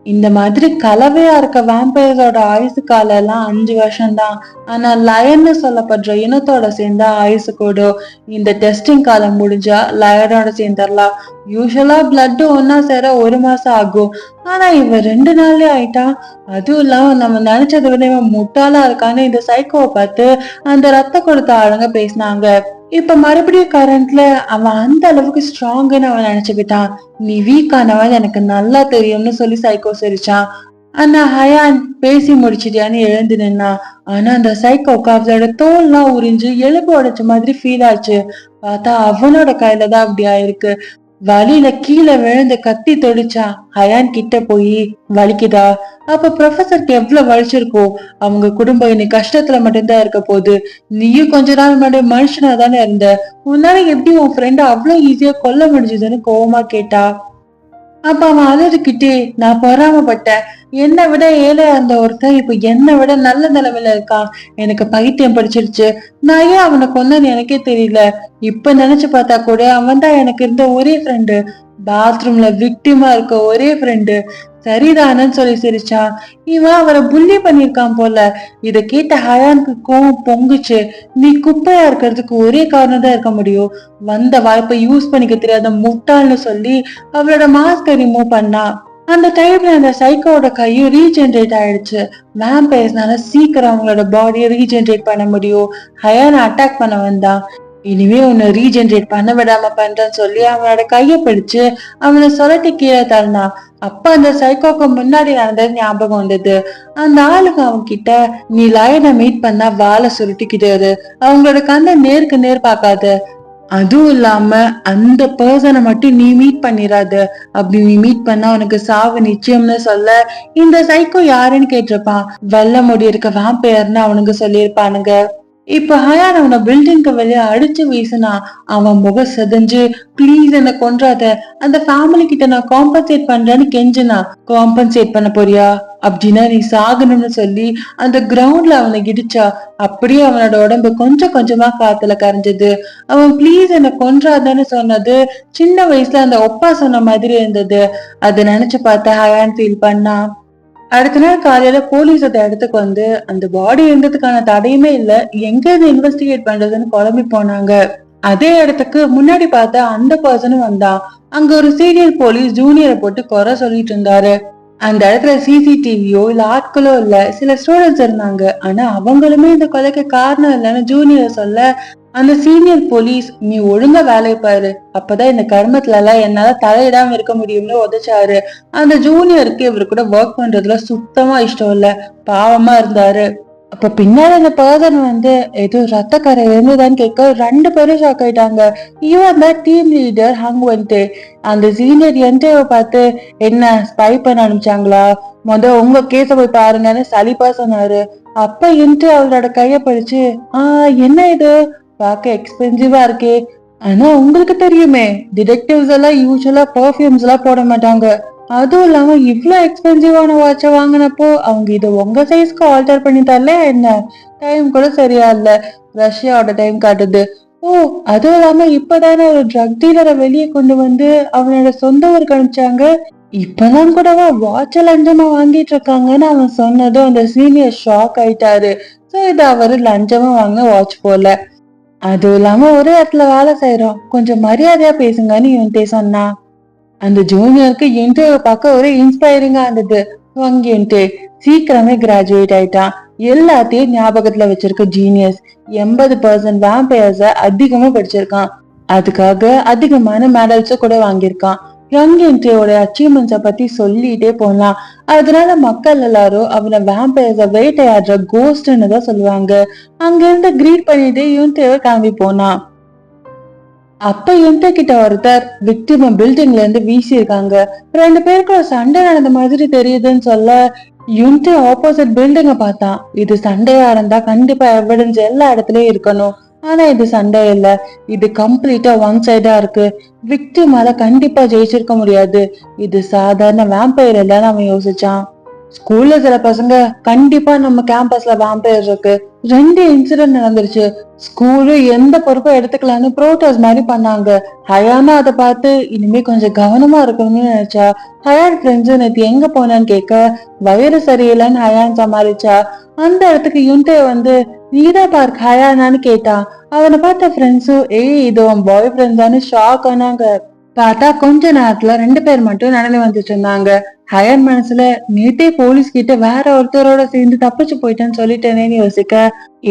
Speaker 1: இந்த மாதிரி கலவையா இருக்க வேம்பயர்ஸோட ஆயுசு காலம் எல்லாம் 5 வருஷம்தான். ஆனா லயன்னு சொல்லப்படுற இனத்தோட சேர்ந்தா ஆயுசு கூடும். இந்த டெஸ்டிங் காலம் முடிஞ்சா லயனோட சேர்ந்துடலாம். யூஸ்வலா பிளட் ஒன்னா சேர 1 மாசம் ஆகும். ஆனா இவன் 2 நாள்லயே ஆயிட்டான். அதுவும் இல்லாம நம்ம நினைச்சதை விட இவன் முட்டாளா இருக்கான்னு இந்த சைக்கோவை பார்த்து அந்த ரத்த கொடுத்த ஆளுங்க பேசினாங்க. இப்ப மறுபடியும் கரண்ட்ல அவன் அந்த அளவுக்கு ஸ்ட்ராங்குன்னு அவன் நினைச்சுக்கிட்டான். நீ வீக்கானவன் எனக்கு நல்லா தெரியும்னு சொல்லி சைக்கோ சிரிச்சான். ஆனா ஹயான் பேசி முடிச்சிட்டியான்னு எழுந்து நின்னா. ஆனா அந்த சைக்கோக்கு அவளோட தோல்லாம் உறிஞ்சு எலும்பு உடைச்ச மாதிரி ஃபீல் ஆச்சு. பார்த்தா அவனோட கையில தான் அப்படி ஆயிருக்கு. வலியில கீழே விழுந்து கத்தி தொடிச்சா. ஹயான் கிட்ட போய் வலிக்குதா? அப்ப ப்ரொஃபசருக்கு எவ்வளவு வலிச்சிருக்கோ. அவங்க குடும்பம் இனி கஷ்டத்துல மட்டும்தான் இருக்க போகுது. நீயும் கொஞ்ச நாள் முன்னாடி மனுஷனா தானே இருந்த, உன்னால எப்படி உன் ஃப்ரெண்ட அவ்வளவு ஈஸியா கொல்ல முடிஞ்சதுன்னு கோவமா கேட்டா. அப்ப அவன் அழுதுகிட்டே, நான் பொறாமப்பட்டேன். என்னை விட ஏழை அந்த ஒருத்தன் இப்ப என்னை விட நல்ல நிலைமையில இருக்கான். எனக்கு பைத்தியம் படிச்சிருச்சு. நான் ஏன் அவனை கொன்னேன்னு எனக்கே தெரியல. இப்ப நினைச்சு பார்த்தா கூட அவன் தான் எனக்கு இருந்த ஒரே ஃப்ரெண்டு. பாத்ரூம்ல விக்டிமா இருக்க ஒரே ஃப்ரெண்டு. சரிதானன்னு சொல்லி சிரிச்சான். இவன் அவரை புள்ளி பண்ணிருக்கான் போல. இத கேட்ட ஹயானுக்கு கோவம் பொங்குச்சு. நீ குப்பையா இருக்கிறதுக்கு ஒரே காரணம் தான் இருக்க முடியும். வந்த வாய்ப்பை யூஸ் பண்ணிக்க தெரியாத முட்டாள்னு சொல்லி அவளோட மாஸ்க ரிமூவ் பண்ணா. அந்த டைம்ல அந்த சைக்கோட கையும் ரீஜென்ரேட் ஆயிடுச்சு. வேம்பயர்ஸ்னால சீக்கிரம் அவங்களோட பாடியை ரீஜென்ரேட் பண்ண முடியும். ஹயானை அட்டாக் பண்ண வந்தான். இனிமே உன்னை ரீஜென்ரேட் பண்ண விடாம பண்றேன்னு சொல்லி அவனோட கைய பிடிச்சு அவனை சொல்லட்டி கீழே தள்ளினான். அப்ப அந்த சைக்கோக்கு முன்னாடி நடந்தது ஞாபகம் வந்தது. அந்த ஆளுங்க அவங்க கிட்ட, நீ லயனை மீட் பண்ணா வாழை சுருட்டிக்கிட்டாரு, அவங்களோட கண்ணை நேருக்கு நேர் பார்க்காத, அதுவும் இல்லாம அந்த பர்சனை மட்டும் நீ மீட் பண்ணிடாத, அப்படி நீ மீட் பண்ணா உனக்கு சாவு நிச்சயம்னு சொல்ல இந்த சைக்கோ யாருன்னு கேட்டிருப்பான். வெள்ள முடி இருக்க வேம்பயர்னு அவனுங்க சொல்லியிருப்பானுங்க. இப்ப ஹயான் அவனை பில்டிங்க்கு வெளியே அடிச்சு வீசினா. அவன் முகம் செதஞ்சு, பிளீஸ் என்ன கொன்றாத, அந்த ஃபேமிலி கிட்ட நான் காம்பன்சேட் பண்றேன்னு கெஞ்சினா. காம்பன்சேட் பண்ண போறியா? அப்படின்னா நீ சாகணும்னு சொல்லி அந்த கிரவுண்ட்ல அவனை இடிச்சா. அப்படியே அவனோட உடம்பு கொஞ்சம் கொஞ்சமா காத்துல கரைஞ்சது. அவன் பிளீஸ் என்ன கொன்றாதன்னு சொன்னது சின்ன வயசுல அந்த ஒப்பா சொன்ன மாதிரி இருந்தது. அதை நினைச்சு பார்த்த ஹயான் ஃபீல் பண்ணா. அடுத்த நாள் காலையில போலீஸ் அந்த இடத்துக்கு வந்து அந்த பாடி இருந்ததுக்கான தடையுமே இல்ல, எங்க இருந்து இன்வெஸ்டிகேட் பண்றதுன்னு குழம்பி போனாங்க. அதே இடத்துக்கு முன்னாடி பார்த்த அந்த பர்சனும் வந்தான். அங்க ஒரு சீனியர் போலீஸ் ஜூனியரை போட்டு குறை சொல்லிட்டு இருந்தாரு. அந்த இடத்துல சிசிடிவியோ இல்ல ஆட்களோ இல்ல, சில ஸ்டூடெண்ட்ஸ் இருந்தாங்க. ஆனா அவங்களுமே இந்த கொலைக்கு காரணம் இல்லைன்னு ஜூனியர் சொல்ல, அந்த சீனியர் போலீஸ் நீ ஒழுங்கா வேலையை பாரு, அப்பதான் இந்த கர்மத்துல எல்லாம் என்னால தலையிடாம இருக்க முடியும்னு உதைச்சாரு. அந்த ஜூனியருக்கு இவரு கூட ஒர்க் பண்றதுல சுத்தமா இஷ்டம் இல்ல, பாவமா இருந்தாரு. அப்ப பின்னாடி அந்த பர்சன் ஏதோ ரத்த கரை இருந்ததான்னு கேட்க 2 பேரும் ஷாக் ஆயிட்டாங்க. இவன் தான் டீம் லீடர் அந்த சீனியர் என்கிட்ட பார்த்து, என்ன ஸ்பை பண்ண அனுப்பிச்சாங்களா, உங்க கேஸ போய் பாருங்கன்னு சலிப்பா சொன்னாரு. அப்ப என்கிட்ட அவரோட கைய பிடிச்சு, என்ன இது பார்க்க எக்ஸ்பென்சிவா இருக்கே, ஆனா உங்களுக்கு தெரியுமே டிடெக்டிவ்ஸ் எல்லாம் யூஸ்வலா பெர்ஃபியூம்ஸ் எல்லாம் போட மாட்டாங்க, அதுவும் இல்லாம இவ்ளோ எக்ஸ்பென்சிவான வாட்ச வாங்கினப்போ அவங்க இதை உங்க சைஸ்க்கு ஆல்டர் பண்ணி தரல என்ன, டைம் கூட சரியா இல்ல, ரஷ்யாவோட டைம் காட்டுது. ஓ, அதுவும் இல்லாம இப்பதானே ஒரு ட்ரக் டீலரை வெளியே கொண்டு வந்து அவனோட சொந்த ஊருக்கு அனுப்பிச்சாங்க, இப்பதான் கூடவா வாட்ச லஞ்சமா வாங்கிட்டு இருக்காங்கன்னு அவன் சொன்னதும் அந்த சீனியர் ஷாக் ஆயிட்டாரு. சோ இது அவரு லஞ்சமா வாங்கின வாட்ச் போல. அதுவும் இல்லாம ஒரே இடத்துல வேலை செய்யறோம், கொஞ்சம் மரியாதையா பேசுங்கன்னு இவன்ட்டே சொன்னா. அந்த ஜூனியருக்கு இன்டர்வியூ பார்க்க ஒரே இன்ஸ்பைரிங்கா இருந்தது. வாங்கிட்டு சீக்கிரமே கிராஜுவேட் ஆயிட்டான். எல்லாத்தையும் ஞாபகத்துல வச்சிருக்க ஜீனியஸ். 80% வேம்பயர்ஸ அதிகமா படிச்சிருக்கான். அதுக்காக அதிகமான மெடல்ஸும் கூட வாங்கியிருக்கான். யங் என்ட்ரியோட அச்சீவ்மெண்ட்ஸ பத்தி சொல்லிட்டே போலாம். அதனால மக்கள் எல்லாரும் அவனை வேம்பயர்ஸ வேட்டையாடுற கோஸ்ட்னு தான் சொல்லுவாங்க. அங்க இருந்து கிரீட் பண்ணிட்டு யூன்டேவை கிளம்பி போனான். அப்ப கிட்ட ஒருத்தர் விக்டிம பில்டிங்ல இருந்து வீசி இருக்காங்க. 2 பேருக்குள்ள சண்டை நடந்த மாதிரி தெரியுதுன்னு சொல்ல, ஆப்போசிட் பில்டிங்க பார்த்தான். இது சண்டையா இருந்தா கண்டிப்பா எவிடன்ஸ் எல்லா இடத்துலயும் இருக்கணும், ஆனா இது சண்டை இல்ல, இது கம்ப்ளீட்டா ஒன் சைடா இருக்கு, விக்டிமால கண்டிப்பா ஜெயிச்சிருக்க முடியாது, இது சாதாரண வேம்பயர் இல்லன்னு அவன் யோசிச்சான். ஸ்கூல்ல சில பசங்க கண்டிப்பா நம்ம கேம்பஸ்ல வேம்பயர் இருக்கு, 2 இன்சிடென்ட் நடந்துருச்சு, ஸ்கூலு எந்த பொறுப்பும் எடுத்துக்கலான்னு ப்ரோட்டோஸ் மாதிரி பண்ணாங்க. ஹயானா அதை பார்த்து இனிமே கொஞ்சம் கவனமா இருக்கணும்னு நினைச்சா. ஹயான் ஃப்ரெண்ட்ஸு நேற்று எங்க போனான்னு கேட்க, வயிறு சரியில்லைன்னு ஹயான் சமாளிச்சா. அந்த இடத்துக்கு நீதான் பார்க் ஹயானான்னு கேட்டான். அவனை பார்த்த ஃப்ரெண்ட்ஸும் இது உன் பாய் ஃப்ரெண்ட் தானே ஷாக் ஆனாங்க. பார்த்தா கொஞ்ச நேரத்துல 2 பேர் மட்டும் நடந்து வந்துட்டு இருந்தாங்க. ஹயர் மனசுல நேத்தே போலீஸ் கிட்ட வேற ஒருத்தரோட சேர்ந்து தப்பிச்சு போயிட்டேன்னு சொல்லிட்டேனேன்னு யோசிக்க,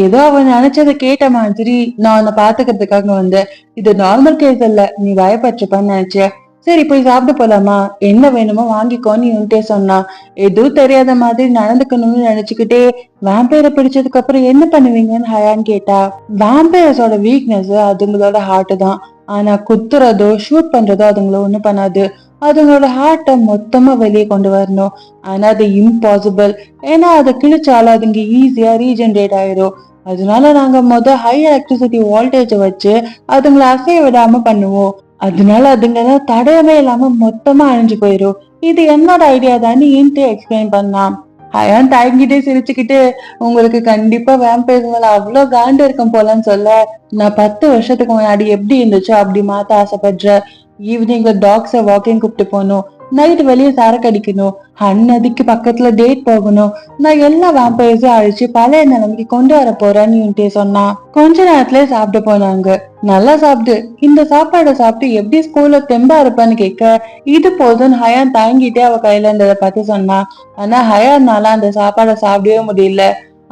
Speaker 1: ஏதோ அவன் நினைச்சதை கேட்ட மாதிரி நான் உன்னை பாத்துக்கிறதுக்காக வந்தேன், இது நார்மல் கேஸ் இல்ல, நீ பயப்பட்டிருப்பான்னு நினைச்ச, சரி போய் சாப்பிட்டு போலாமா, என்ன வேணுமோ வாங்கிக்கோன்னு இவன்ட்டே சொன்னான். எதுவும் தெரியாத மாதிரி நடந்துக்கணும்னு நினைச்சுக்கிட்டே, வேம்பயரை பிடிச்சதுக்கு அப்புறம் என்ன பண்ணுவீங்கன்னு ஹயான் கேட்டா. வேம்பயர்ஸோட வீக்னஸ் அதுங்களோட ஹார்ட் தான், ஆனா குத்துறதோ ஷூட் பண்றதோ அதுங்களை ஒண்ணும் பண்ணாது, அதுங்களோட ஹார்ட்டை மொத்தமா வெளியே கொண்டு வரணும். ஆனா அது இம்பாசிபிள், ஏன்னா அதை கிழிச்சாலும் அதுங்க ஈஸியா ரீஜென்ரேட் ஆயிரும். அதனால நாங்க ஹை எலக்ட்ரிசிட்டி வோல்டேஜை வச்சு அதுங்களை அசைய விடாம பண்ணுவோம். அதனால அதுங்கெல்லாம் தடயமே இல்லாம மொத்தமா அழிஞ்சு போயிரும். இது என்னோட ஐடியா தான் எக்ஸ்பிளைன் பண்ணான். அயான் தயங்கிட்டே சிரிச்சுக்கிட்டு, உங்களுக்கு கண்டிப்பா வேம்பயர்ஸ் மேல அவ்வளவு காண்டு இருக்கும் போலன்னு சொல்ல, நான் 10 வருஷத்துக்கு முன்னாடி எப்படி இருந்துச்சோ அப்படி மாத்த ஆசைப்படுற, ஈவினிங்ல டாக்ஸ வாக்கிங் கூப்பிட்டு போகணும், நைட் வெளியே சரக்கு அடிக்கணும், நதிக்கு பக்கத்துல டேட் போகணும், நான் எல்லா வேம்பயர்ஸையும் அழிச்சு பழைய நிலைமைக்கு கொண்டு வர போறேன்னு சொன்னா. கொஞ்ச நேரத்துல சாப்பிட்டு போனாங்க. நல்லா சாப்பிட்டு, இந்த சாப்பாடை சாப்பிட்டு எப்படி ஸ்கூல்ல தெம்பா இருப்பான்னு கேட்க, இது போதும் ஹயான் தாங்கிட்டே அவ கையில இருந்ததை பார்த்து சொன்னா. ஆனா ஹயான்னால அந்த சாப்பாடை சாப்பிடவே முடியல.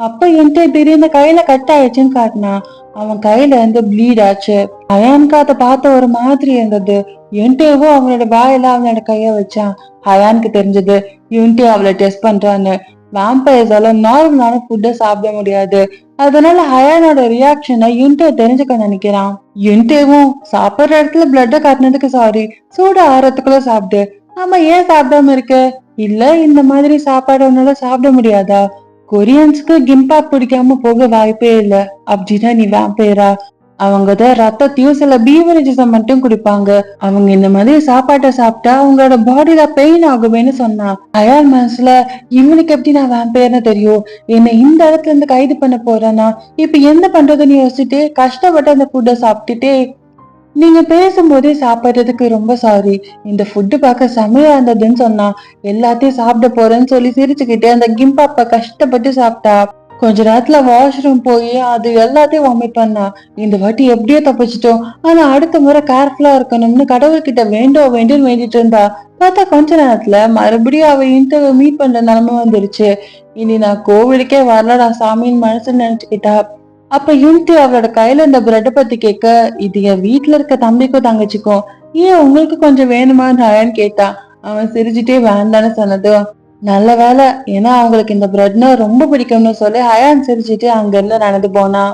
Speaker 1: அப்ப திடீர்னு கையில கட் ஆயிடுச்சுன்னு காட்டினா. அவன் கையில இருந்து ப்ளீட் ஆச்சு. ஹயானுக்கு அதை பார்த்த ஒரு மாதிரி இருந்தது. என்டேவும் அவனோட வாயில அவனோட கைய வச்சான். ஹயானுக்கு தெரிஞ்சது யூன்டே அவளை டெஸ்ட் பண்றான்னு. வேம்பயர்ஸால நார்மலான ஃபுட்டை சாப்பிட முடியாது. அதனால ஹயானோட ரியாக்ஷனை யூன்டே தெரிஞ்சுக்க நினைக்கிறான். யூன்டேவும் சாப்பிடுற இடத்துல பிளட்ட காட்டினதுக்கு சாரி, சூட ஆறதுக்குள்ள சாப்பிடு. ஆமா, ஏன் சாப்பிடாம இருக்க? இல்ல இந்த மாதிரி சாப்பாடு உன்னால சாப்பிட முடியாதா? கொரியன்ஸ்க்கு கிம்பாப் பிடிக்காம போக வாய்ப்பே இல்ல. அப்படின்னா நீ வேம்பயரா? அவங்கதான் ரத்தத்தையும் சில பீவரேஜஸ மட்டும் குடிப்பாங்க. அவங்க இந்த மாதிரி சாப்பாட்டை சாப்பிட்டா அவங்களோட பாடியில பெயின் ஆகுமேன்னு சொன்னான். அயான் மனசுல, இவனுக்கு எப்படி நான் வேம்பயர்னு தெரியும், என்ன இந்த இடத்துல இருந்து கைது பண்ண போறேன்னா இப்ப என்ன பண்றதுன்னு யோசிச்சுட்டு கஷ்டப்பட்டு அந்த ஃபுட்டை சாப்பிட்டுட்டே, நீங்க பேசும்போதே சாப்பிடுறதுக்கு ரொம்ப சாரி, இந்த ஃபுட்டு பார்க்க செமையா இருந்ததுன்னு சொன்னா. எல்லாத்தையும் சாப்பிட போறேன்னு சொல்லி சிரிச்சுக்கிட்டு அந்த கிம்பாப்ப கஷ்டப்பட்டு சாப்பிட்டா. கொஞ்ச நேரத்துல வாஷ்ரூம் போய் அது எல்லாத்தையும் வாமிட் பண்ணா. இந்த வாட்டி எப்படியோ தப்பிச்சிட்டோம். ஆனா அடுத்த முறை கேர்ஃபுல்லா இருக்கணும்னு கடவுள்கிட்ட வேண்டும் வேண்டிட்டு இருந்தா. பார்த்தா கொஞ்ச நேரத்துல மறுபடியும் அவ இன்டர்வியூ மீட் பண்ற நிலைமை வந்துருச்சு. இனி நான் கோவிலுக்கே வரலடா சாமின்னு மனசுல நினைச்சுக்கிட்டா. அப்ப யூனிட்டி அவளோட கையில இந்த பிரெட்டை பத்தி கேட்க, இது என் வீட்டுல இருக்க தம்பிக்கும் தங்கச்சிக்கும், ஏன் உங்களுக்கு கொஞ்சம் வேணுமான்னு கேட்டா. அவன் சிரிச்சுட்டே வேண்டான்னு சொன்னதும் நல்ல வேலை, ஏன்னா அவங்களுக்கு இந்த பிரெட்னா ரொம்ப பிடிக்கும்னு சொல்லி ஹயான் சிரிச்சுட்டு அங்க இருந்து நடந்து போனா.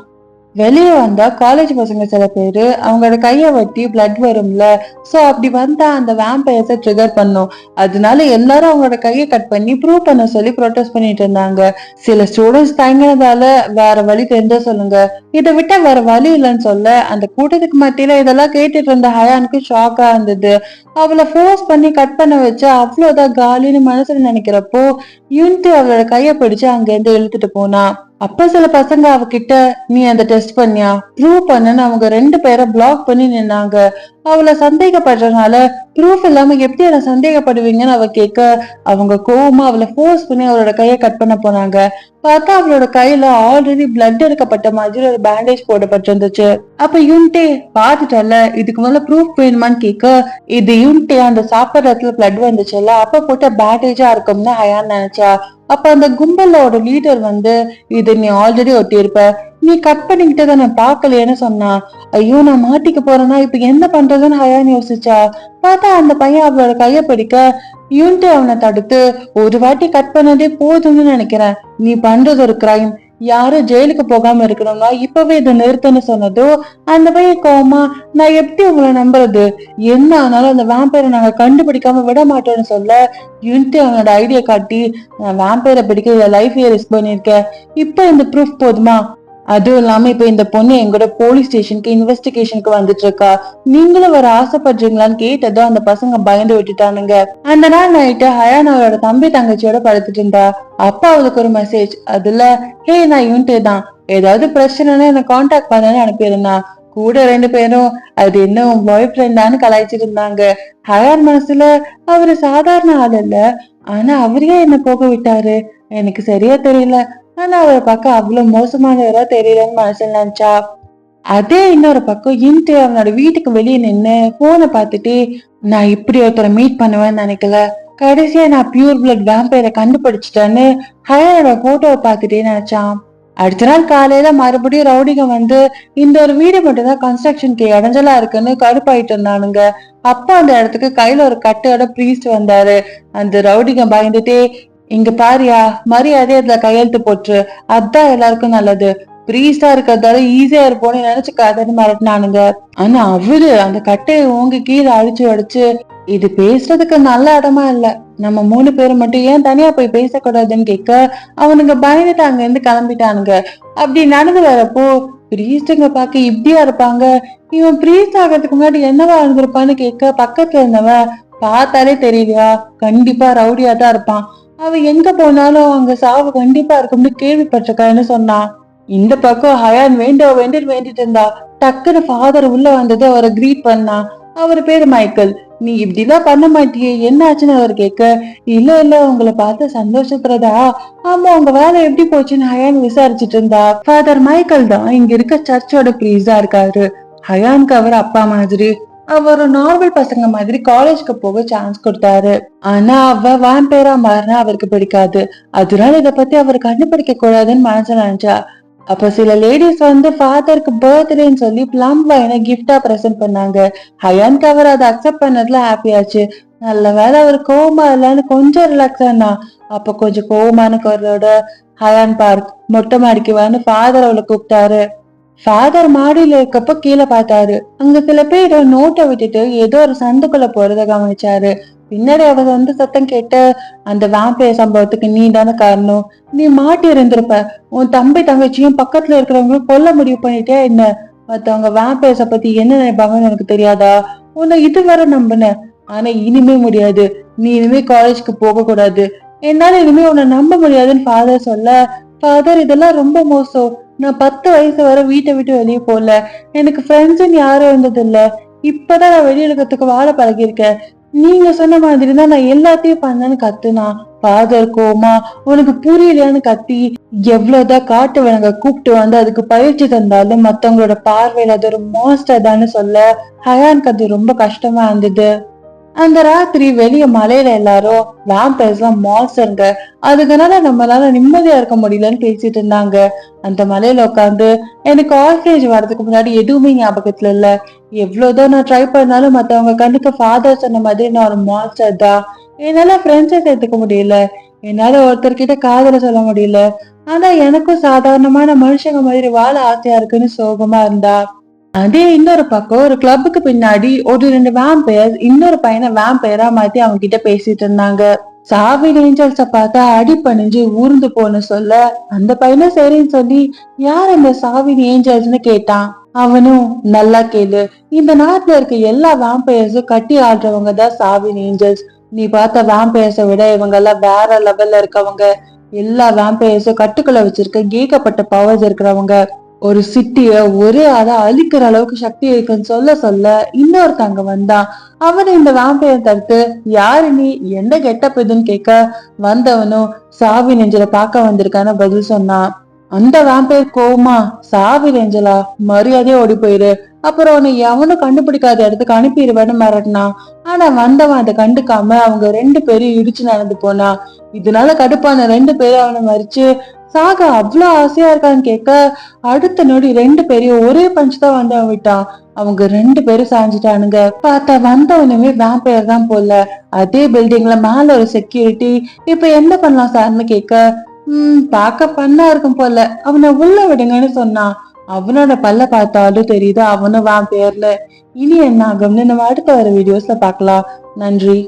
Speaker 1: வெளியே வந்தா காலேஜ் பசங்க சில பேரு அவங்களோட கைய வெட்டி பிளட் வரும்ல, சோ அப்படி வந்தா அந்த வேம்பயர்ஸ ட்ரிகர் பண்ணும். அதனால எல்லாரும் அவங்களோட கையை கட் பண்ணி ப்ரூவ் பண்ண சொல்லி ப்ரொடெஸ்ட் பண்ணிட்டு இருந்தாங்க. சில ஸ்டூடெண்ட்ஸ் தயங்கினதால வேற வழி தெரிஞ்சா சொல்லுங்க, இதை விட்டா வேற வழி இல்லைன்னு சொல்ல அந்த கூட்டத்துக்கு மத்தியில இதெல்லாம் கேட்டுட்டு இருந்த ஹயானுக்கு ஷாக்கா இருந்தது. அவளை ஃபோர்ஸ் பண்ணி கட் பண்ண வச்சு அவ்வளவுதான் காலின்னு மனசுல நினைக்கிறப்போ யூனிட்டி அவளோட கைய பிடிச்சு அங்க இருந்து இழுத்துட்டு போனா. அப்ப சில பசங்க அவகிட்ட, நீ அந்த டெஸ்ட் பண்ணியா ப்ரூவ் பண்ணுன்னு அவங்க 2 பேரை பிளாக் பண்ணி நின்னாங்க. அவளை சந்தேகப்படுறதுனால ப்ரூஃப் இல்லாம எப்படி என்ன சந்தேகப்படுவீங்கன்னு அவ கேட்க, அவங்க கோவமா அவளை ஃபோர்ஸ் பண்ணி அவளோட கையை கட் பண்ண போனாங்க. பார்த்தா அவளோட கையில ஆல்ரெடி பிளட் எடுக்கப்பட்ட மாதிரி ஒரு பேண்டேஜ் போடப்பட்டிருந்துச்சு. அப்ப யூனிட்டே பாத்துட்டல, இதுக்கு முதல்ல ப்ரூஃப் வேணுமான்னு கேட்க, இது யூனிட்டே அந்த சாப்பிட்ற இடத்துல பிளட் வந்துச்சுல்ல அப்ப போட்ட பேண்டேஜா இருக்கும்னு ஹயான் நினைச்சா. அப்ப அந்த கும்பலோட லீடர் வந்து, இது நீ ஆல்ரெடி ஒட்டியிருப்ப, நீ கட் பண்ணிக்கிட்டதை நான் பாக்கலையேன்னு சொன்னா. ஐயோ நான் மாட்டிக்க போறேன்னா இப்ப என்ன பண்றதுன்னு ஹயான் யோசிச்சா. பார்த்தா அந்த பையன் அவளோட கைய பிடிக்க யூனிட் அவனை தடுத்து, ஒரு வாட்டி கட் பண்ணதே போதும்னு நினைக்கிறேன், நீ பண்றது ஒரு கிரைம், யாரும் ஜெயிலுக்கு போகாம இருக்கணும்னா இப்பவே இதை நிறுத்தன்னு சொன்னதோ அந்த பையன் கோவமா, நான் எப்படி உங்களை நம்புறது, என்ன ஆனாலும் அந்த வேம்பையரை நாங்க கண்டுபிடிக்காம விட மாட்டோம்னு சொல்ல, யூனிட் அவனோட ஐடியா காட்டி, நான் வேம்பையரை பிடிக்க லைஃபையே ரிஸ்க் பண்ணிருக்கேன், இப்ப இந்த ப்ரூஃப் போதுமா, அதுவும் இல்லாம இப்ப இந்த பொண்ணு எங்கூட போலீஸ் ஸ்டேஷனுக்கு இன்வெஸ்டிகேஷனுக்கு வந்துட்டு இருக்கா, நீங்களும் வர ஆசைப்படுறீங்களான்னு கேட்டதும் அந்த பசங்க பயந்து விட்டுட்டானுங்க. அந்த நாள் நைட்டு ஹயான் அவளோட தம்பி தங்கச்சியோட படுத்துட்டு இருந்தா. அப்பா அவளுக்கு ஒரு மெசேஜ், அதுல ஹே நான் யூனிட்டே தான், ஏதாவது பிரச்சனைன்னு என்ன கான்டாக்ட் பண்ணன்னு அனுப்பியிருந்தான். கூட 2 பேரும் அது என்ன உன் பாய் ஃப்ரெண்டான்னு கலாய்ச்சிட்டு இருந்தாங்க. ஹயான் மனசுல, அவரு சாதாரண ஆள் இல்ல, ஆனா அவரையே என்ன போக விட்டாரு, எனக்கு சரியா தெரியல, ஆனா அவரை பார்க்க அவ்வளவு மோசமானவரா தெரியலன்னு மனசுல நினைச்சா. அதே இன்னொரு பக்கம் இன்ட்டு அவனோட வீட்டுக்கு வெளியே நின்னு போனை பார்த்துட்டு, நான் இப்படி ஒருத்தரை மீட் பண்ணுவேன்னு நினைக்கல, கடைசியா நான் பியூர் பிளட் வேம்பையரை கண்டுபிடிச்சிட்டேன்னு ஹயானோட போட்டோவை பார்த்துட்டே நினைச்சான். அடுத்த நாள் காலையில மறுபடியும் ரவுடிங்க வந்து இந்த ஒரு வீடு மட்டும் தான் கன்ஸ்ட்ரக்ஷனுக்கு இடைஞ்சலா இருக்குன்னு கடுப்பாயிட்டு இருந்தானுங்க. அப்ப அந்த இடத்துக்கு கையில ஒரு கட்டையோட பிரீஸ்ட் வந்தாரு. அந்த ரவுடிங்க பயந்துட்டே, இங்க பாரியா, மரியாதை அதுல கையெழுத்து போட்டுரு, அதான் எல்லாருக்கும் நல்லது, பிரீஸ்டா இருக்கிறதால ஈஸியா இருப்போம்னு நினைச்சுக்காதன்னு மிரட்டினானுங்க. ஆனா அவரு அந்த கட்டையை ஓங்கி கீழே அடிச்சு உடைச்சு, இது பேசுறதுக்கு நல்ல இடமா இல்ல, நம்ம 3 பேரும் மட்டும் ஏன் தனியா போய் பேசக்கூடாதுன்னு கேட்க, அவனுங்க பயந்துட்டு அங்க இருந்து கிளம்பிட்டானுங்க. அப்படி நடந்து வரப்போ, பிரீஸ்டுங்க பார்க்க இப்படியா இருப்பாங்க, இவன் பிரீஸ்ட் ஆகிறதுக்கு முன்னாடி என்னவா இருந்திருப்பான்னு கேட்க, பக்கத்துல இருந்தவன், பார்த்தாலே தெரியலையா, கண்டிப்பா ரவுடியா தான் இருப்பான், அவ எங்க போனாலும் அங்க சாவு கண்டிப்பா இருக்கும்னு கேள்விப்பட்டிருக்கான்னு சொன்னான். இந்த பக்கம் ஹயான் வேண்டிட்டு இருந்தா. டக்குன்னு ஃபாதர் உள்ள வந்தது அவரை கிரீட் பண்ணா. அவரு பேரு மைக்கேல். நீ இப்படிதான் பண்ண மாட்டியே, என்ன ஆச்சுன்னு அவர் கேட்க, இல்ல இல்ல உங்களை பார்த்து சந்தோஷப்படுறதா, ஆமா உங்க வேலை எப்படி போச்சுன்னு ஹயான் விசாரிச்சுட்டு இருந்தா. ஃபாதர் மைக்கேல் தான் இங்க இருக்க சர்ச்சோட பிரீஸா இருக்காரு. ஹயானுக்கு அவர் அப்பா மாதிரி, அவர் நார்மல் பசங்க மாதிரி காலேஜ்க்கு போக சான்ஸ் கொடுத்தாரு. ஆனா அவ வேம்பையரா மாறினா அவருக்கு பிடிக்காது. அதனால இத பத்தி அவர் கண்டுபிடிக்க கூடாதுன்னு மனசுல நினைச்சா. அப்ப சில லேடிஸ் வந்து ஃபாதருக்கு பர்த்டேன்னு சொல்லி பிளம் வைனை கிஃப்டா பிரசன்ட் பண்ணாங்க. ஹயானுக்கு அவர் அதை அக்செப்ட் பண்ணதுல ஹாப்பியாச்சு. நல்ல வேலை அவர் கோவமா இல்லைன்னு கொஞ்சம் ரிலாக்ஸ் ஆனா. அப்ப கொஞ்சம் கோவமான குரலோட, ஹயான் பார்க் மொட்டை மாடிக்கு வான்னு ஃபாதர் அவளை கூப்பிட்டாரு. ஃபாதர் மாடியில இருக்கப்ப கீழே பார்த்தாரு. அங்க சில பேர் நோட்டை விட்டுட்டு ஏதோ ஒரு சந்துக்குள்ள போறத கவனிச்சாரு. பின்னாடி அவர் வந்து சத்தம் கேட்டு, அந்த வேம்பையர் சம்பவத்துக்கு நீ தானே காரணம், நீ மாட்டி இருந்திருப்ப, உன் தம்பி தங்கச்சியும் பக்கத்துல இருக்கிறவங்களும் கொல்ல முடிவு பண்ணிட்டே என்ன, மத்தவங்க வேம்பையர்ஸ பத்தி என்ன நினைப்பாங்கன்னு எனக்கு தெரியாதா, உன்னை இதுவரை நம்பின, ஆனா இனிமே முடியாது, நீ இனிமே காலேஜ்க்கு போக கூடாது, என்னால இனிமே உன்னை நம்ப முடியாதுன்னு ஃபாதர் சொல்ல, ஃபாதர் இதெல்லாம் ரொம்ப மோசம், நான் 10 வயசு வரை வீட்டை விட்டு வெளியே போல, எனக்கு ஃப்ரெண்ட்ஸ்ன்னு யாரும் இருந்தது இல்ல, இப்பதான் நான் வெளியுலகத்துக்கு வாழ பழகிருக்கேன், நீங்க சொன்ன மாதிரி தான் நான் எல்லாத்தையும் பண்ணேன்னு கத்துனா. ஃபாதர் கோமா உனக்கு புரியலையான்னு கத்தி எவ்வளவுதான் காட்டு விலங்க கூப்பிட்டு வந்து அதுக்கு பயிற்சி தந்தாலும் மத்தவங்களோட பார்வையில அது ஒரு மாஸ்டர் தான்னு சொல்ல ஹயானுக்கு அது ரொம்ப கஷ்டமா இருந்தது. அந்த ராத்திரி வெளிய மலையில எல்லாரும் வேம்பயர்ஸ் எல்லாம் மால்சருங்க, அதுக்குனால நம்மளால நிம்மதியா இருக்க முடியலன்னு பேசிட்டு இருந்தாங்க. அந்த மலையில உட்காந்து எனக்கு ஆர்ஃபனேஜ் வர்றதுக்கு முன்னாடி எதுவுமே ஞாபகத்துல இல்ல. எவ்வளவுதான் நான் ட்ரை பண்ணாலும் மத்தவங்க கண்ணுக்கு ஃபாதர் சொன்ன மாதிரி நான் ஒரு மால்சர் தான். என்னால ஃப்ரெண்ட்ஸை சேர்த்துக்க முடியல, என்னால ஒருத்தர்கிட்ட காதல சொல்ல முடியல. ஆனா எனக்கும் சாதாரணமான மனுஷங்க மாதிரி வாழ ஆசையா இருக்குன்னு சோகமா இருந்தா. அதே இன்னொரு பக்கம் ஒரு கிளப்புக்கு பின்னாடி ஒரு 2 வேம்பயர்ஸ் இன்னொரு பையனை வேம்பயரா மாத்தி அவங்க கிட்ட பேசிட்டு இருந்தாங்க. சாவின் ஏஞ்சல்ஸ பார்த்தா அடி பணிஞ்சு ஊர்ந்து போன சொல்ல அந்த பையனும் சரின்னு சொல்லி யார் அந்த சாவின் ஏஞ்சல்ஸ்னு கேட்டான். அவனும் நல்லா கேளு, இந்த நாட்டுல இருக்க எல்லா வேம்பயர்ஸும் கட்டி ஆடுறவங்க தான் சாவின் ஏஞ்சல்ஸ். நீ பார்த்த வேம்பயர்ஸை விட இவங்க எல்லாம் வேற லெவல்ல இருக்கவங்க. எல்லா வேம்பயர்ஸும் கட்டுக்குள்ள வச்சிருக்க ஏகப்பட்ட பவர்ஸ் இருக்கிறவங்க. ஒரு சிட்டிய ஒரே ஆளா அழிக்கிற அளவுக்கு சக்தி இருக்குன்னு சொல்ல சொல்ல இன்னொருத்தங்க வந்தான். அவனை இந்த வேம்பையன் தடுத்து யாரு நீ, எந்த கெட்டப் இதுன்னு கேட்க வந்தவனும் சாவி நெஞ்சல பாக்க வந்திருக்கான்னு பதில் சொன்னான். அந்த வேம்பையர் கோவமா, சாவி நெஞ்சலா, மரியாதையா ஓடி போயிரு, அப்புறம் உன்னை எவனும் கண்டுபிடிக்காத இடத்துக்கு அனுப்பிடுவேன்னு மிரட்டினான். ஆனா வந்தவன் அதை கண்டுக்காம அவங்க 2 பேரும் இடிச்சு நடந்து போனா. இதனால கடுப்பான 2 பேரும் அவனை மறிச்சு சாக அவ்வளவு ஆசையா இருக்கான்னு கேட்க அடுத்த நொடி 2 பேரையும் ஒரே பஞ்ச் தான் வந்து அவன் விட்டான். அவங்க 2 பேரும் சாஞ்சிட்டானுங்க. பார்த்தா வந்தவனுமே வேம்பயர் தான் போல. அதே பில்டிங்ல மேல ஒரு செக்யூரிட்டி இப்ப என்ன பண்ணலாம் சார்னு கேட்க பாக்க பண்ணா இருக்கும் போல, அவனை உள்ள விடுங்கன்னு சொன்னான். அவனோட பல்ல பார்த்தாலும் தெரியுது அவனும் வேம்பயர்ல. இனி என்ன ஆகும்னு நம்ம அடுத்த வர வீடியோஸ்ல பாக்கலாம். நன்றி.